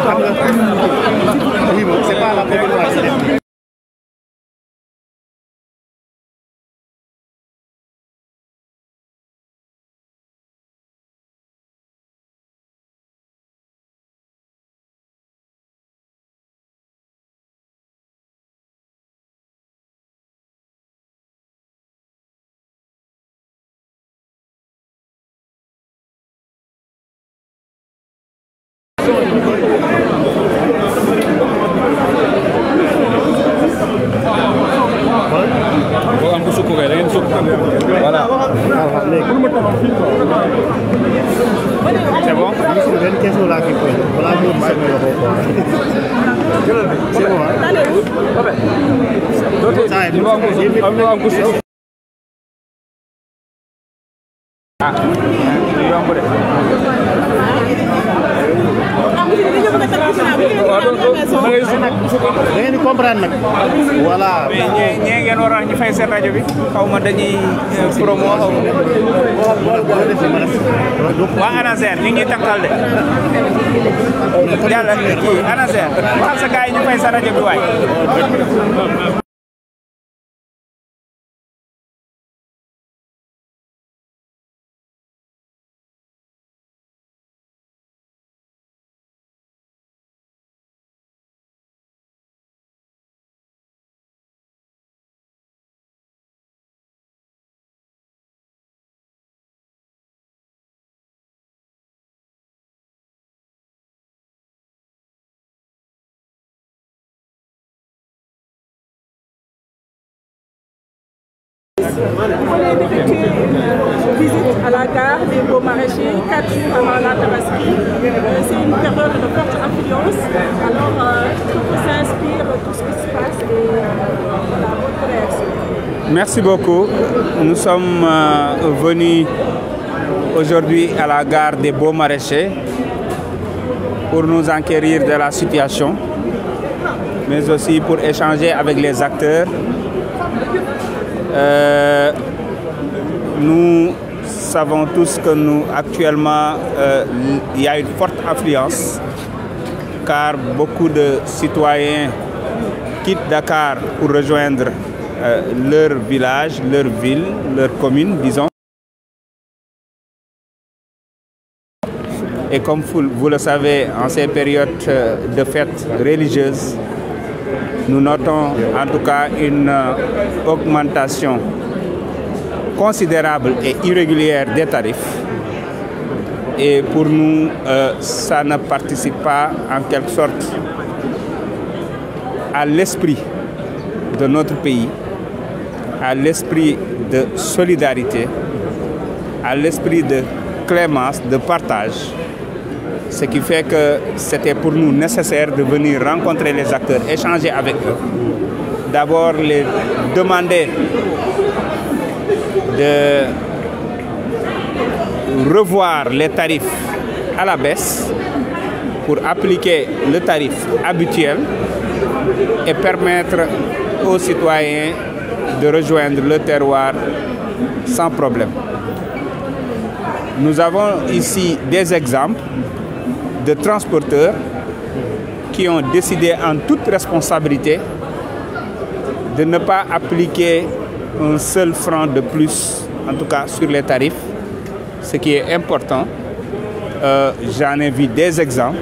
Oui, bon, c'est pas la population. Voilà. C'est bon? C'est une question là qui peut. Voilà, c'est bon, hein? Ngeen comprendre nag voilà mais ñe ngeen war a ñu fay seen rajo bi xaw ma dañuy promo xaw waa ANASER ñu ngi tànkal de yàlla kii ANASER waxal sa gars yi ñu fay sa rajo bi waay. Vous voulez effectuer une visite à la gare des Beaux Maraîchers 4 jours avant la Tabaski. C'est une période de forte affluence. Alors, tout s'inspire tout ce qui se passe et voilà, votre réaction. Merci beaucoup. Nous sommes venus aujourd'hui à la gare des Beaux Maraîchers pour nous enquérir de la situation, mais aussi pour échanger avec les acteurs. Nous savons tous que actuellement, il y a une forte affluence car beaucoup de citoyens quittent Dakar pour rejoindre leur village, leur ville, leur commune, disons. Et comme vous le savez, en ces périodes de fêtes religieuses, nous notons en tout cas une augmentation considérable et irrégulière des tarifs. Et pour nous, ça ne participe pas en quelque sorte à l'esprit de notre pays, à l'esprit de solidarité, à l'esprit de clémence, de partage. Ce qui fait que c'était pour nous nécessaire de venir rencontrer les acteurs, échanger avec eux. D'abord, les demander de revoir les tarifs à la baisse pour appliquer le tarif habituel et permettre aux citoyens de rejoindre le terroir sans problème. Nous avons ici des exemples de transporteurs qui ont décidé en toute responsabilité de ne pas appliquer un seul franc de plus, en tout cas sur les tarifs, ce qui est important. J'en ai vu des exemples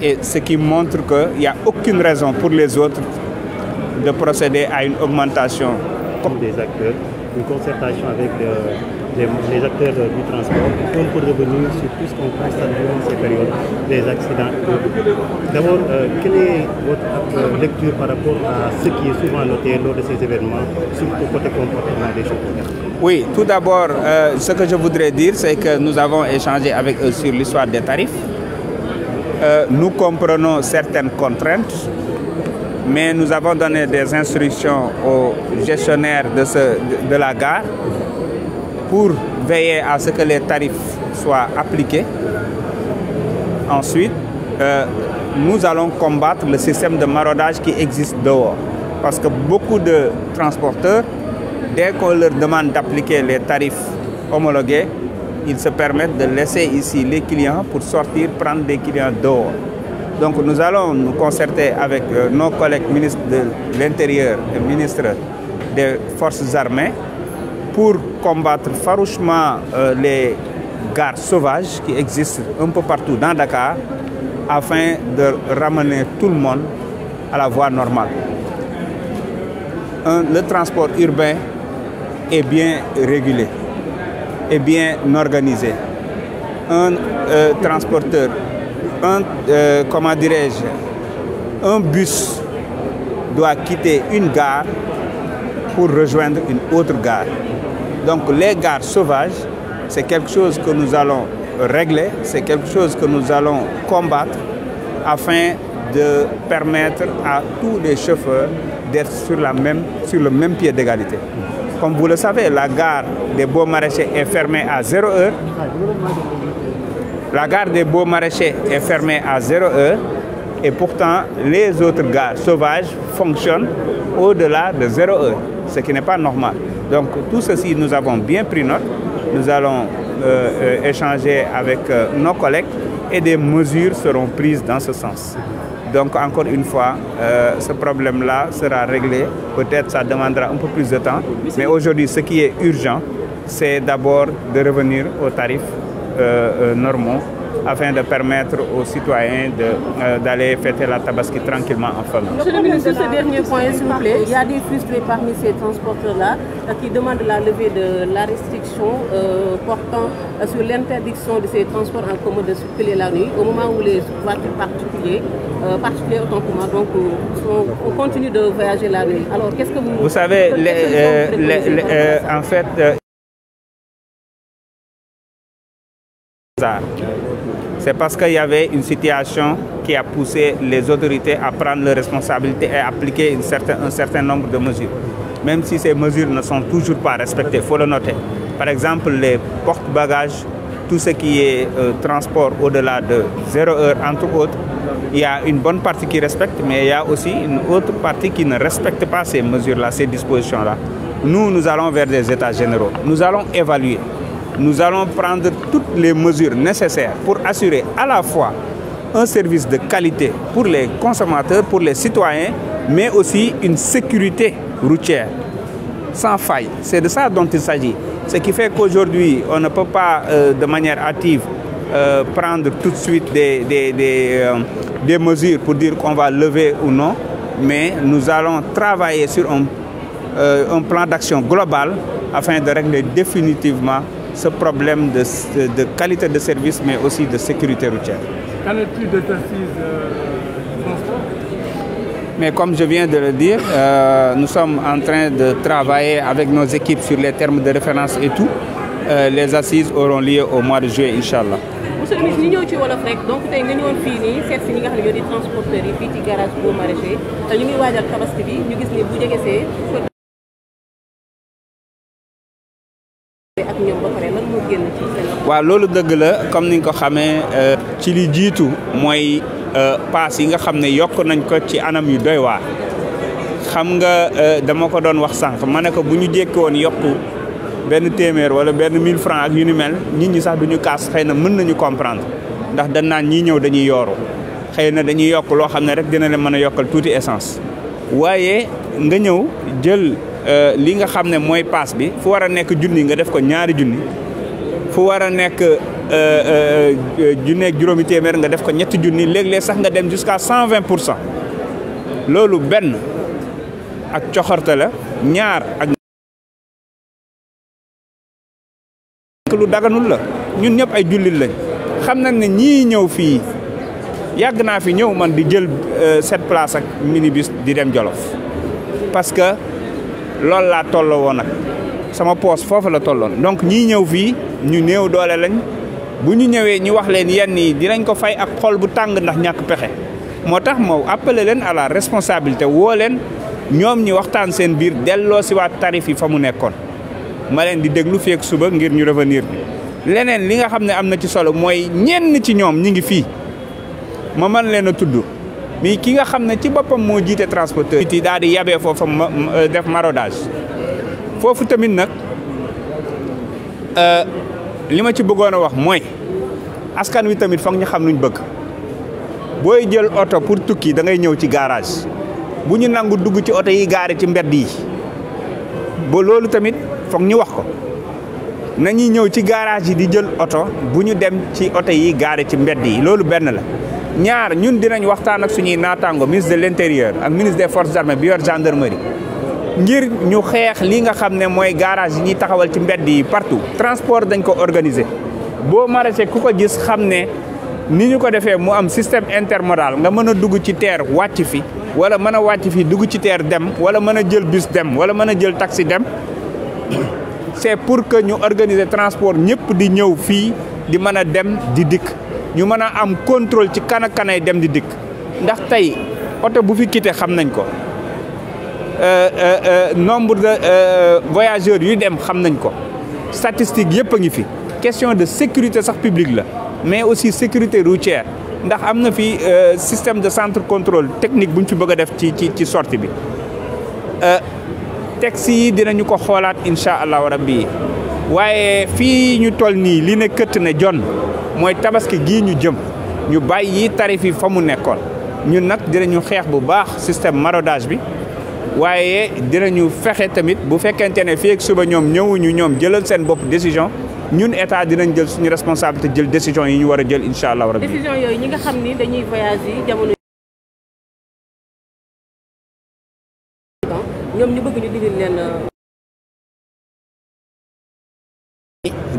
et ce qui montre qu'il n'y a aucune raison pour les autres de procéder à une augmentation. Comme des acteurs, une concertation avec les acteurs du transport pour revenir sur tout ce qu'on constate durant ces périodes, les accidents. D'abord, quelle est votre lecture par rapport à ce qui est souvent noté lors de ces événements, surtout côté comportement des chauffeurs? Oui, tout d'abord, ce que je voudrais dire, c'est que nous avons échangé avec eux sur l'histoire des tarifs. Nous comprenons certaines contraintes, mais nous avons donné des instructions aux gestionnaires de la gare pour veiller à ce que les tarifs soient appliqués. Ensuite, nous allons combattre le système de maraudage qui existe dehors. Parce que beaucoup de transporteurs, dès qu'on leur demande d'appliquer les tarifs homologués, ils se permettent de laisser ici les clients pour sortir, prendre des clients dehors. Donc nous allons nous concerter avec nos collègues ministres de l'Intérieur et ministres des Forces armées pour combattre farouchement les gares sauvages qui existent un peu partout dans Dakar afin de ramener tout le monde à la voie normale. Le transport urbain est bien régulé, est bien organisé. Un transporteur, comment dirais-je, un bus doit quitter une gare pour rejoindre une autre gare. Donc les gares sauvages, c'est quelque chose que nous allons régler, c'est quelque chose que nous allons combattre afin de permettre à tous les chauffeurs d'être sur le même pied d'égalité. Comme vous le savez, la gare des Beaux-Maraîchers est fermée à 0 heure. La gare des Beaux-Maraîchers est fermée à 0 heure et pourtant les autres gares sauvages fonctionnent au-delà de 0 heure, ce qui n'est pas normal. Donc tout ceci, nous avons bien pris note. Nous allons échanger avec nos collègues et des mesures seront prises dans ce sens. Donc encore une fois, ce problème-là sera réglé. Peut-être ça demandera un peu plus de temps. Mais aujourd'hui, ce qui est urgent, c'est d'abord de revenir aux tarifs normaux afin de permettre aux citoyens d'aller fêter la Tabaski tranquillement en famille. Monsieur le ministre, sur ce dernier point, s'il vous plaît, il y a des frustrés parmi ces transporteurs-là qui demandent la levée de la restriction portant sur l'interdiction de ces transports en commun de circuler la nuit, au moment où les voitures particuliers autant pour moi, donc on continue de voyager la nuit. Alors, qu'est-ce que vous savez, en fait, c'est parce qu'il y avait une situation qui a poussé les autorités à prendre leurs responsabilités et à appliquer un certain nombre de mesures. Même si ces mesures ne sont toujours pas respectées, il faut le noter. Par exemple, les porte-bagages, tout ce qui est transport au-delà de 0 heure, entre autres, il y a une bonne partie qui respecte, mais il y a aussi une autre partie qui ne respecte pas ces mesures-là, ces dispositions-là. Nous allons vers des états généraux. Nous allons évaluer. Nous allons prendre toutes les mesures nécessaires pour assurer à la fois un service de qualité pour les consommateurs, pour les citoyens, mais aussi une sécurité routière sans faille. C'est de ça dont il s'agit. Ce qui fait qu'aujourd'hui, on ne peut pas de manière hâtive prendre tout de suite des mesures pour dire qu'on va lever ou non, mais nous allons travailler sur un plan d'action global afin de régler définitivement ce problème de qualité de service, mais aussi de sécurité routière. Qu'en est-il de assises transport? Mais comme je viens de le dire, nous sommes en train de travailler avec nos équipes sur les termes de référence et tout. Les assises auront lieu au mois de juillet, Inch'Allah. Monsieur le ministre, ñu ñëw ci wolof rek donc tey nga ñëwoon fii nii seet si ñi nga xam ne ñoo di transporteurs yi fii ci garage Beaux-Maraîchers ñu ngi waajal Tabaski bi ñu gis ni bu jegesee ak ñoom ba pare lan moo génn ci seen. waaw loolu dëgg la comme ni nga ko xamee ci li jiitu mooy paas yi nga xam ne yokk nañ ko ci anam yu doy waar. xam nga dama ko doon wax sànq ma ne ko bu ñu jékki woon yokku benn téeméer wala benn 1000 francs ak yu ni mel nit ñi sax duñu kaas xëy na mën nañu comprendre ndax dañ naan ñii ñëw dañuy yooru xëy na dañuy yokk loo xam ne rek dina leen mën a yokkal tuuti essence waaye nga ñëw jël li nga xam ne mooy paas bi fu war a nekk junni nga def ko ñaari junni fu war a nekk junneeg juróomi téeméer nga def ko ñetti junni léeg-léeg sax nga dem jusqu'à 120%. loolu benn ak coxorte la ñaar ak lu daganul la ñun ñëpp ay jullit lañ xam nañ ne ñii ñëw fii yàgg naa fi ñëw man di jël 7 places ak minibus di dem Jolof parce que loolu laa tolloo woon nag sama poos foofu la tolloon donc ñii ñëw fii ñu néew doole lañ bu ñu ñëwee ñu wax leen yenn yi dinañ ko fay ak xol bu tàng ndax ñàkk pexe moo tax moo appelé leen à la responsabilité woo leen ñoom ñi waxtaan seen biir delloo si waat tarif yi fa mu nekkoon ma leen di déglu fii ak suba ngir ñu revenir bi leneen li nga xam ne am na ci solo mooy ñenn ci ñoom ñi ngi fii ma mën leen a tudd mais ki nga xam ne ci boppam moo jiite transporteur yi daal di yabee foofu def maraudage foofu tamit nag li ma ci bëggoon a wax mooy askan wi tamit foog ñu xam luñ bëgg booy jël oto pour tukki da ngay ñëw ci garage bu ñu nangu dugg ci oto yi gaare ci mbedd yi ba loolu tamit foog ñu wax ko nañuy ñëw ci garage yi di jël oto bu ñu dem ci oto yi gaare ci mbedd yi loolu benn la. ñaar ñun dinañ waxtaan ak suñuy naataango ministre de l'intérieur ak ministre des forces armées bi yor gendarmerie ngir ñu xeex li nga xam ne mooy garage yi ñuy taxawal ci mbedd yi partout. transport dañ ko organiser boo maraîcher ku ko gis xam ne ni ñu ko defee mu am système intermodal nga mën a dugg ci TER wàcc fi wala mën a wàcc fi dugg ci TER dem wala mën a jël bus dem wala mën a jël taxi dem c'est pour que ñu organiser transport ñëpp di ñëw fii di mën a dem di dikk. ñu mën a am contrôle ci kan ak kanay dem di dikk ndax tey oto bu fi quitté xam nañ ko nombre de voyageurs yu dem xam nañ ko statistique yëpp a ngi fi question de sécurité sax publique la mais aussi sécurité routière ndax am na fi système de centre contrôle technique bu ñu fi bëgg a def ci sortie bi texte yi dinañu ko xoolaat incha allahu rabbi waaye fii ñu toll nii li ne këtt ne jon mooy tabaski gii ñu jëm ñu bàyyi tarif yi fa mu nekkoon ñun nag dinañu xeex bu baax système maraudage bi waaye dinañu fexe tamit bu fekkente ne fii ak suba ñoom ñëwuñu ñoom jëlal seen bopp décision ñun état dinañ jël suñu responsabilité jël décision yi ñu war a jël incha allah rabbi. décision yooyu ñi nga xam ni dañuy voyager jamono ñoom ñu bëgg ñu digil leen.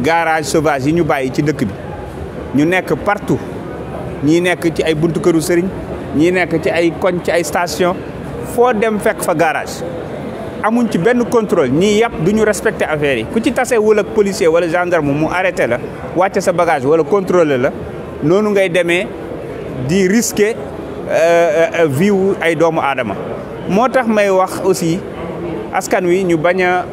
garage sauvage yi ñu bàyyi ci dëkk bi ñu nekk partout ñii nekk ci ay buntu këru sëriñ ñii nekk ci ay koñ ci ay station foo dem fekk fa garage amuñ ci benn contrôle ñii yàpp duñu respecté affaire yi ku ci tase wala policier wala gendarme mu arrêté la wàcce sa bagage wala contrôlé la noonu ngay demee di risquer vie wu ay doomu aadama moo tax may wax aussi askan wi ñu bañ a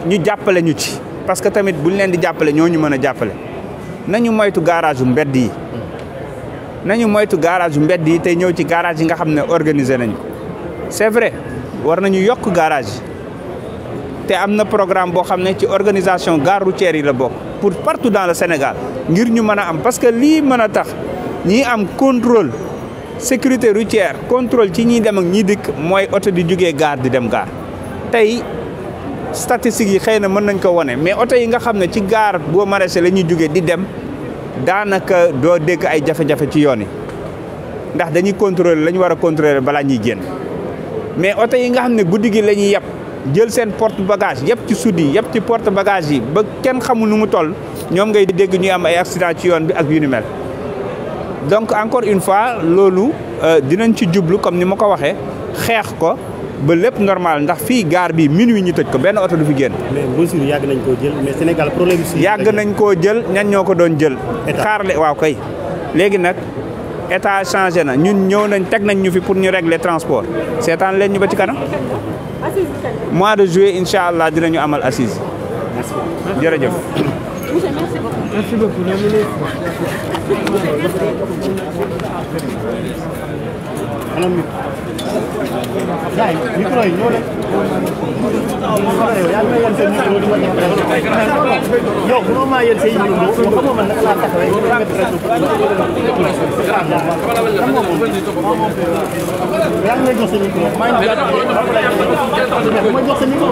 ñu jàppale ñu ci parce que tamit buñ leen di jàppale ñoo ñu mën a jàppale nañu moytu garage yu mbedd yi nañu moytu garage yu mbedd yi tey ñëw ci garage yi nga xam ne organisé nañu c'est vrai war nañu yokk garage yi te am na programme boo xam ne ci organisation gare routière yi la bokk pour partout dans le Sénégal ngir ñu mën a am parce que lii mën a tax ñi am contrôle sécurité routière contrôle ci ñiy dem ak ñi dikk mooy oto di jógee gare di dem gare tey statistiques yi xëy na mën nañ ko wane mais oto yi nga xam ne ci gare boo maraîcher la ñuy jógee di dem daanaka doo dégg ay jafe-jafe ci yoon yi ndax dañuy contrôler la ñu war a contrôler balaa ñuy génn mais oto yi nga xam ne guddi gi la ñuy yeb jël seen porte bagage yëpp ci sud yi yëpp ci porte bagage yi ba kenn xamul nu mu toll ñoom ngay dégg ñuy am ay accident ci yoon bi ak yu ni mel donc encore une fois loolu dinañ ci jublu comme ni ma ko waxee xeex ko ba lépp normal ndax fii gare bi minuit ñu tëj ko benn oto du fi génn. mais mesure yàgg nañ koo jël mais Sénégal problème si. yàgg nañ koo jël ñan ñoo ko doon jël. xaarle waaw kay léegi nag état changé na ñun ñëw nañ teg nañ ñu fi pour ñu régler transport seetaan leen ñu ba ci kanam. mois de juillet incha allah dinañu amal assise. jërëjëf. Merci beaucoup. Gars yi micro yi ñoo leen. yow mënoo maa yéen say micro yow xamoo man naka laa taxawee nga mettre yaa ngi may jox sa micro maa ngi ma jox sa micro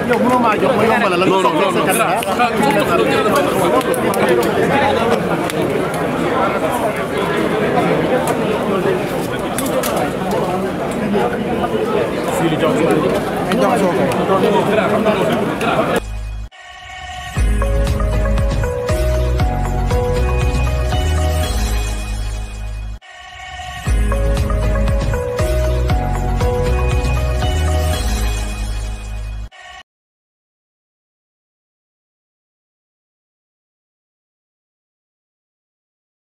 yow mënoo maa jox ma yombala la nga soxla sa caméra Sili Johnson.